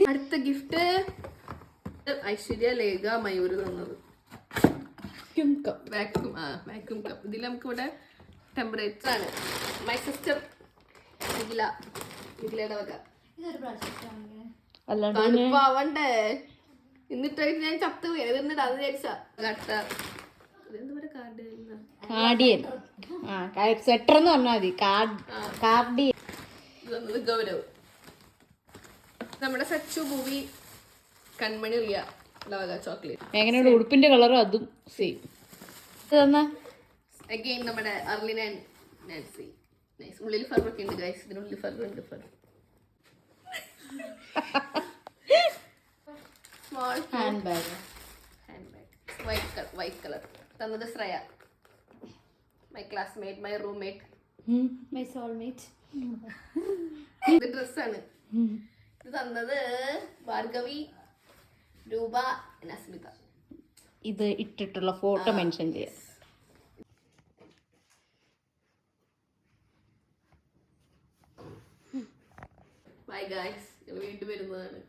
അടുത്ത ഗിഫ്റ്റ് ഐശ്വര്യ ലേഖ മയൂര് തന്നത് vacuum cup. ഇതിൽ നമുക്ക് ഇവിടെ ടെമ്പറേച്ചർ ആണ്. മൈ സിസ്റ്റർ നിഖിലയുടെ വക. തണുപ്പാവണ്ടേ എന്നിട്ട് ഞാൻ ചത്ത് വേദനിട്ട് അത് വിചാരിച്ചാ സെറ്റർ എന്ന് പറഞ്ഞാൽ മതി. കാർഡിയൻ. ഗൗരവ്. നമ്മുടെ സച്ചു മൂവി കൺമണി റിയ ചോക്ലേറ്റ്. എങ്ങനെയുള്ള ഉടുപ്പിന്റെ കളറും അതും സെയിം. അഗൈൻ നമ്മുടെ അർലിൻ ആൻഡ് നാൻസി. നൈസ്. ഉള്ളിൽ ഫർ ഒക്കെ ഉണ്ട് ഗൈസ്. ഇതിനുള്ളിൽ ഫർ ഉണ്ട്. Small hand bag. White colour തന്നത് Shreya. My classmate, my roommate, my soulmate. ഇത് ഡ്രസ്സാണ്. ഇത് തന്നത് ഭാർഗവി, രൂപ, അസ്മിത. ഇത് ഇട്ടിട്ടുള്ള ഫോട്ടോ മെൻഷൻ ചെയ്യാം. Bye guys. വീണ്ടും വരുന്നതാണ്.